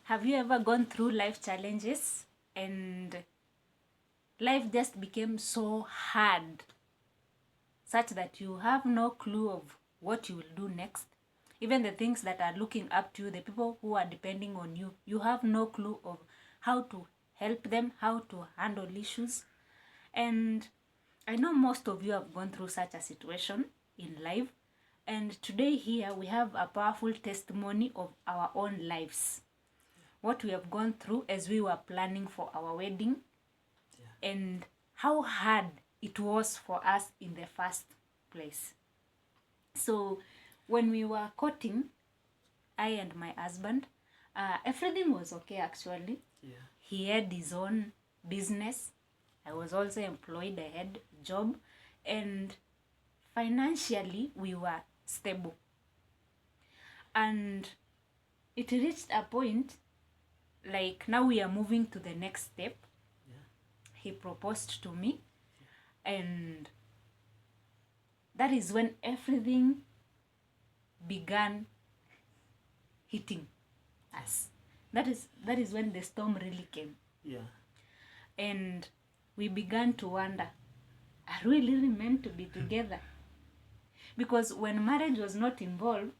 Have you ever gone through life challenges and life just became so hard, such that you have no clue of what you will do next? Even the things that are looking up to you, the people who are depending on you, you have no clue of how to help them, how to handle issues. And I know most of you have gone through such a situation in life. And today here we have a powerful testimony of our own lives. What we have gone through as we were planning for our wedding, and how hard it was for us in the first place. So when we were courting, I and my husband, everything was okay actually. He had his own business. I was also employed. I had a job, and financially we were stable. And it reached a point, like now we are moving to the next step. He proposed to me, and that is when everything began hitting us. That is when the storm really came. And we began to wonder, are we really meant to be together? Because when marriage was not involved,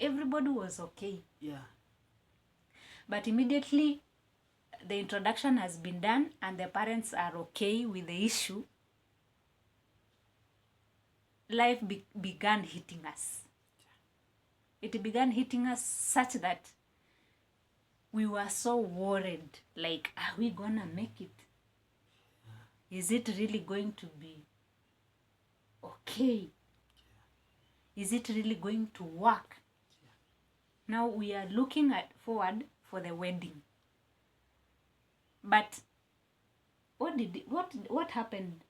everybody was okay. But immediately the introduction has been done and the parents are okay with the issue, life began hitting us. It began hitting us such that we were so worried, like, are we gonna make it? Is it really going to be okay? Is it really going to work? Now we are looking forward for the wedding. But what happened?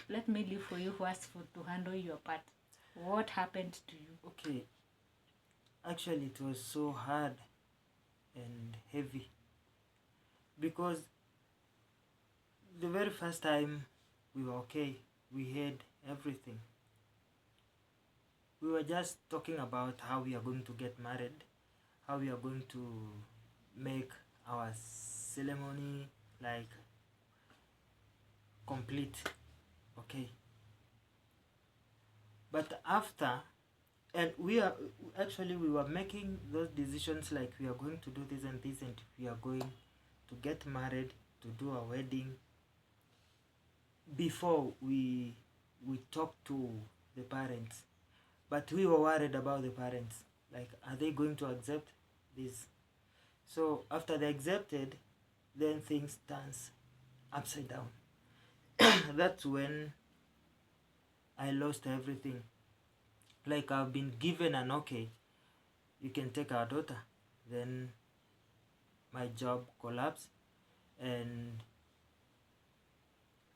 Let me leave for you first to handle your part. What happened to you? Okay, actually it was so hard and heavy, because the very first time we were okay, we had everything. We were just talking about how we are going to get married, how we are going to make our ceremony like complete, okay. But after, and we were making those decisions, like we are going to do this and this, and we are going to get married, to do a wedding, before we talked to the parents. But we were worried about the parents, like, are they going to accept this? So after they accepted, then things turns upside down. That's when I lost everything. Like, I've been given an okay, you can take our daughter. Then my job collapsed and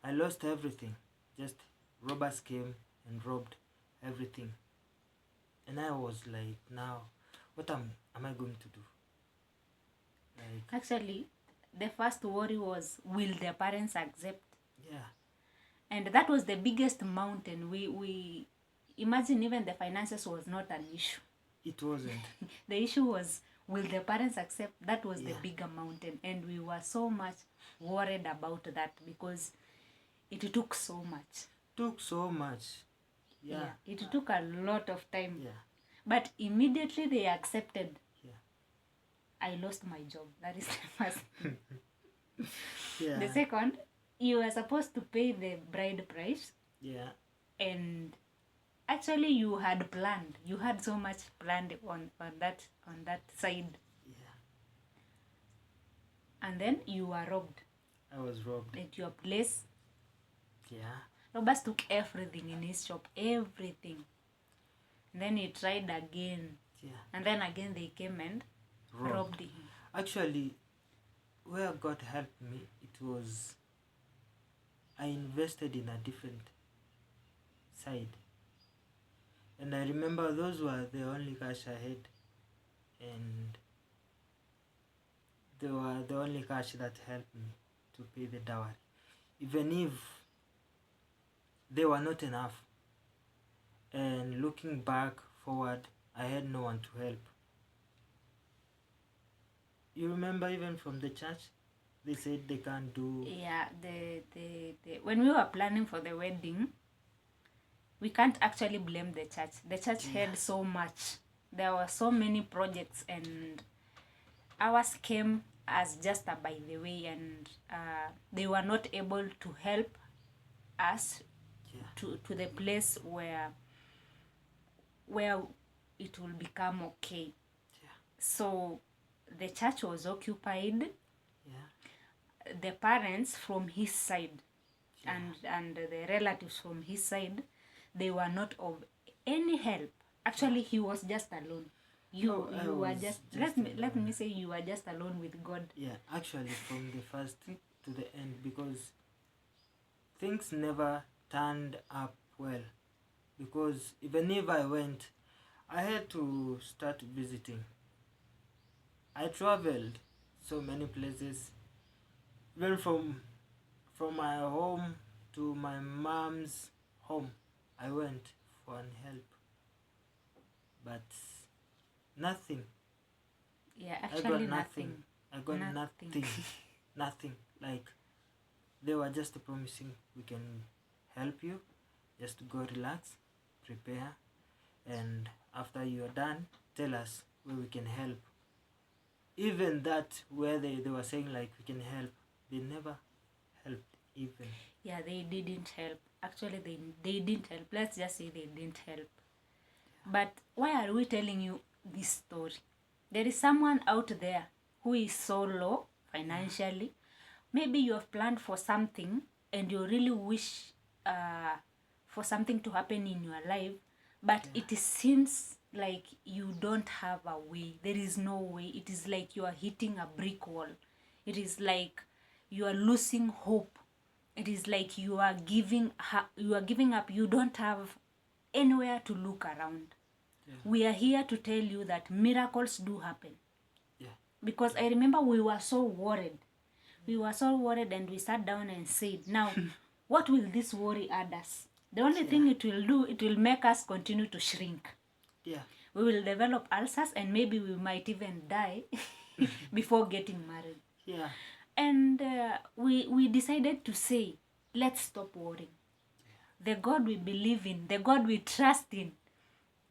I lost everything. Just robbers came and robbed everything. And I was like, now what am I going to do? Like, Actually, the first worry was, will the parents accept? yeah. And that was the biggest mountain. We imagine even the finances was not an issue. It wasn't. The issue was, will the parents accept? That was the Yeah. bigger mountain, and we were so much worried about that because it took so much. Took so much. Yeah. It took a lot of time. Yeah. But immediately they accepted. Yeah. I lost my job. That is the first thing. Yeah. The second, you were supposed to pay the bride price. Yeah. And actually you had planned. You had so much planned on that side. Yeah. And then you were robbed. I was robbed. At your place. Yeah. Robbers took everything in his shop. Everything. And then he tried again. Yeah. And then again they came and robbed him. Actually, where God helped me, it was, I invested in a different side. And I remember those were the only cash I had. And they were the only cash that helped me to pay the dowry. Even if they were not enough. And looking back forward, I had no one to help. you remember even from the church, they said they can't do. Yeah, when we were planning for the wedding, we can't actually blame the church. The church had so much. There were so many projects, and ours came as just a by the way, and they were not able to help us to the place where it will become okay. So the church was occupied. The parents from his side and the relatives from his side, they were not of any help. Actually, he was just alone. You were just let me say you were just alone with God. Yeah, actually from the first to the end, because things never turned up well. Because even if I went, I had to start visiting. I traveled so many places, even from my home to my mom's home. I went for help, but nothing. Yeah, actually nothing. I got nothing. Nothing. Like, they were just promising, we can help you, just go relax, prepare, and after you're done, tell us where we can help. Even that, where they were saying like we can help, they never helped even. Yeah, they didn't help. Actually, they didn't help. Let's just say they didn't help. But why are we telling you this story? There is someone out there who is so low financially. Maybe you have planned for something and you really wish for something to happen in your life, but it seems like you don't have a way. There is no way. It is like you are hitting a brick wall. It is like you are losing hope. It is like you are giving up. You don't have anywhere to look around. We are here to tell you that miracles do happen. Because I remember we were so worried. And we sat down and said, now, what will this worry add us? The only thing it will do, it will make us continue to shrink. We will develop ulcers, and maybe we might even die before getting married. And we decided to say, let's stop worrying. The God we believe in, the God we trust in,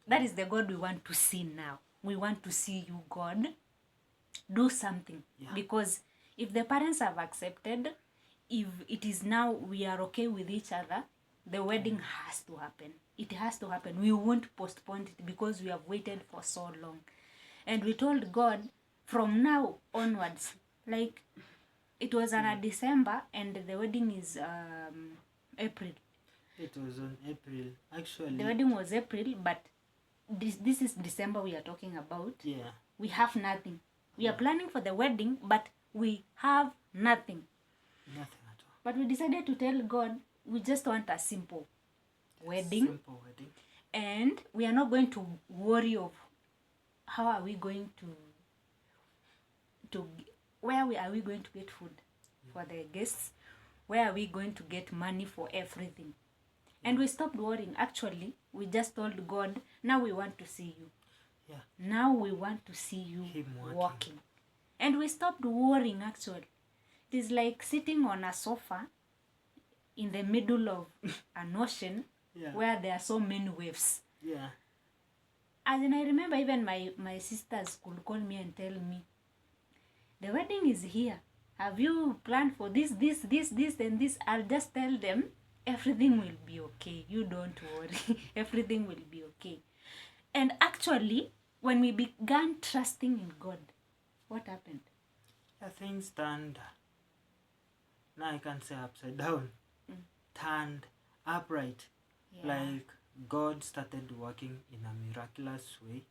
that is the God we want to see now. We want to see you, God, do something. Because if the parents have accepted, if it is now we are okay with each other, the wedding has to happen. It has to happen. We won't postpone it because we have waited for so long. And we told God, from now onwards, like, it was on a December and the wedding is April. It was on April, actually. The wedding was April, but this is December we are talking about. We have nothing. We are planning for the wedding, but we have nothing. Nothing at all. But we decided to tell God, we just want a simple wedding. Simple wedding. And we are not going to worry of how are we going are we going to get food for the guests? Where are we going to get money for everything? And we stopped worrying. Actually, we just told God, now we want to see you. Now we want to see you walking. And we stopped worrying, actually. It is like sitting on a sofa in the middle of an ocean where there are so many waves. And I remember even my sisters could call me and tell me, the wedding is here. Have you planned for this, and this? I'll just tell them, everything will be okay. You don't worry. Everything will be okay. And actually, when we began trusting in God, what happened? Things turned, now I can't say upside down, turned upright. Like, God started working in a miraculous way.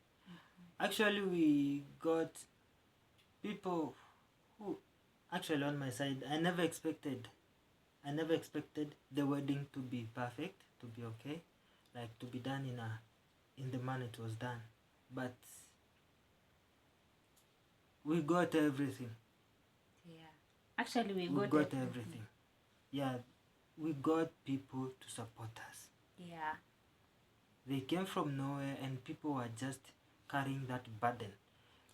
Actually, we got people who, actually on my side, I never expected the wedding to be perfect, to be okay, like to be done in the manner it was done. But we got everything. Actually, we got everything. We got people to support us. They came from nowhere, and people were just carrying that burden.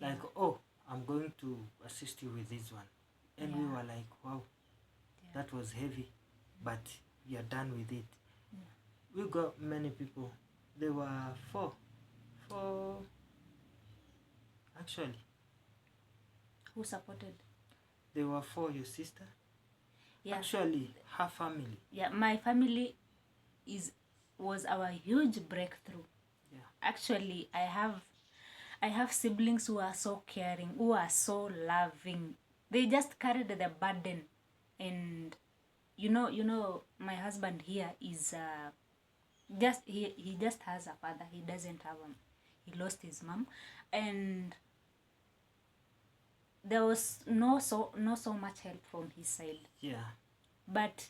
Like, oh, I'm I'm going to assist you with this one. And we Yeah. were like, wow, Yeah. that was heavy, but we are done with it. Yeah. We got many people. There were four actually. Who supported? There were four. Your sister, Yeah. actually her family. Yeah, my family was our huge breakthrough. Yeah. Actually, I have siblings who are so caring, who are so loving. They just carried the burden. And you know my husband here is just he just has a father. He doesn't have he lost his mom. And there was no so much help from his side. Yeah. But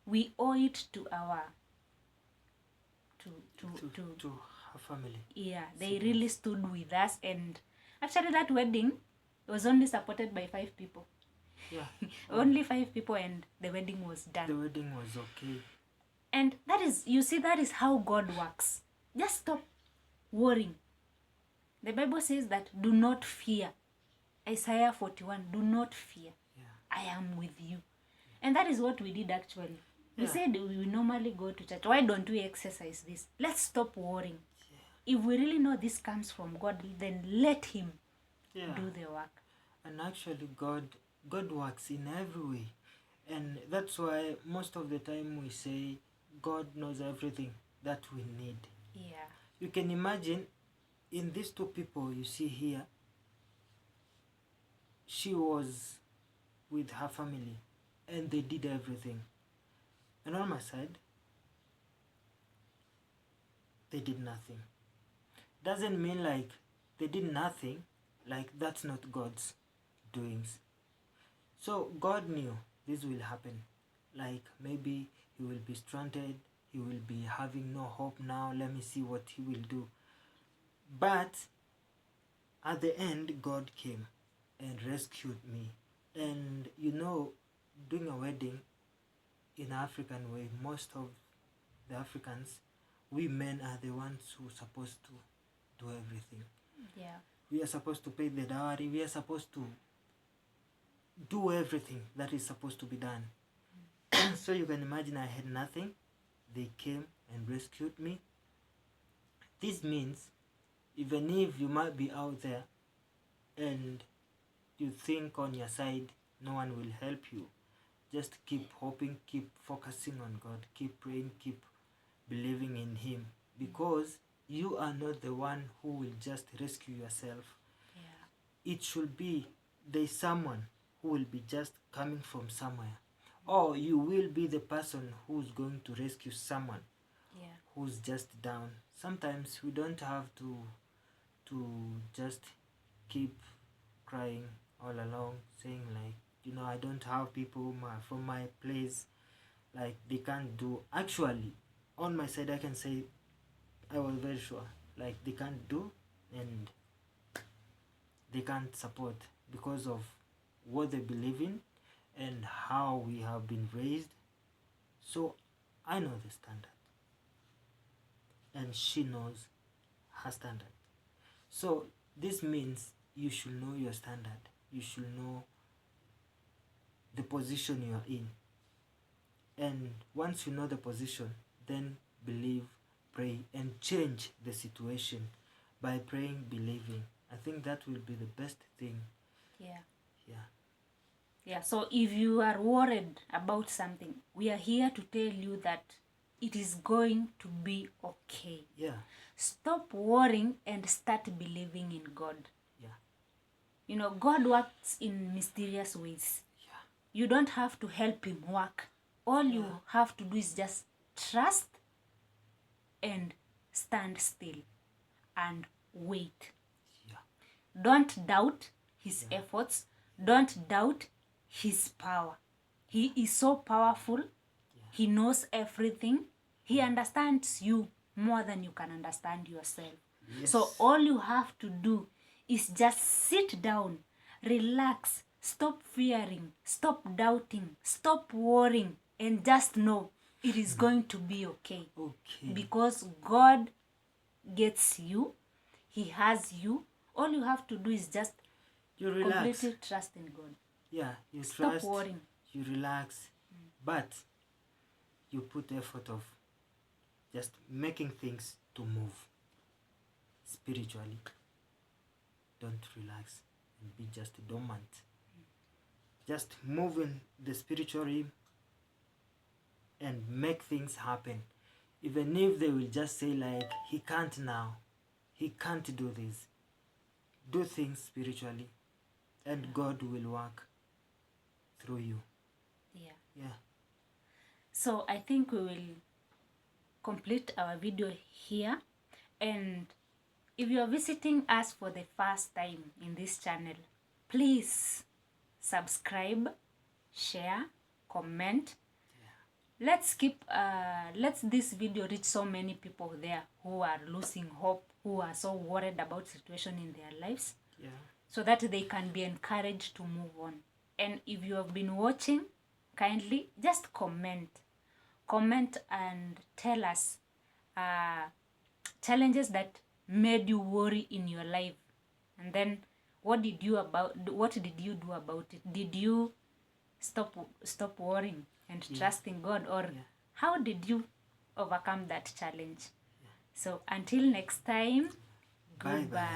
we owe it to our to her family. yeah, they really stood with us. And actually that wedding was only supported by 5 people. Yeah. Only 5 people, and the wedding was done. The wedding was okay. And that is, you see, that is how God works. Just stop worrying. The Bible says that do not fear. Isaiah 41, do not fear. Yeah. I am with you. And that is what we did actually. We Yeah. said we normally go to church. Why don't we exercise this? Let's stop worrying. Yeah. If we really know this comes from God, then let him Yeah. do the work. And actually God works in every way. And that's why most of the time we say God knows everything that we need. Yeah. You can imagine in these two people you see here, she was with her family and they did everything. And on my side, they did nothing. Doesn't mean like they did nothing, like that's not God's doings. So God knew this will happen. Like maybe he will be stranded, he will be having no hope now, let me see what he will do. But at the end, God came and rescued me. And you know, doing a wedding in African way, most of the Africans, we men are the ones who are supposed to do everything. Yeah. We are supposed to pay the dowry, we are supposed to do everything that is supposed to be done. So you can imagine I had nothing. They came and rescued me. This means even if you might be out there and you think on your side no one will help you, just keep hoping, keep focusing on God, keep praying, keep believing in him, because you are not the one who will just rescue yourself. Yeah. It should be there's someone who will be just coming from somewhere, or you will be the person who's going to rescue someone Yeah. who's just down. Sometimes we don't have to just keep crying all along, saying like, you know, I don't have people from my place, like they can't do. Actually, on my side I can say I was very sure like they can't do and they can't support because of what they believe in and how we have been raised. So I know the standard and she knows her standard. So this means you should know your standard. You should know the position you are in. And once you know the position, then believe, pray, and change the situation by praying, believing. I think that will be the best thing. Yeah. Yeah. Yeah. So if you are worried about something, we are here to tell you that it is going to be okay. Yeah. Stop worrying and start believing in God. Yeah. You know, God works in mysterious ways. Yeah. You don't have to help him work. All you have to do is just trust and stand still and wait. Yeah. Don't doubt his efforts. Don't doubt his power. He is so powerful. He knows everything. He understands you more than you can understand yourself. Yes. So all you have to do is just sit down, relax, stop fearing, stop doubting, stop worrying, and just know it is going to be okay. Okay. Because God gets you. He has you. All you have to do is just You relax. Completely trust in God. Yeah, you Stop trust, worrying. you relax, but you put effort of just making things to move spiritually. Don't relax and be just dormant. Just move in the spiritual realm and make things happen. Even if they will just say like, he can't now, he can't do this. Do things spiritually and God will work through you. Yeah. Yeah. So I think we will complete our video here. And if you are visiting us for the first time in this channel, please subscribe, share, comment. Let's this video reach so many people there who are losing hope, who are so worried about situation in their lives. Yeah. So that they can be encouraged to move on. And if you have been watching, kindly just comment and tell us challenges that made you worry in your life, and then what did you do about it? Did you stop worrying and trusting God, or how did you overcome that challenge? So until next time, Bye bye. goodbye.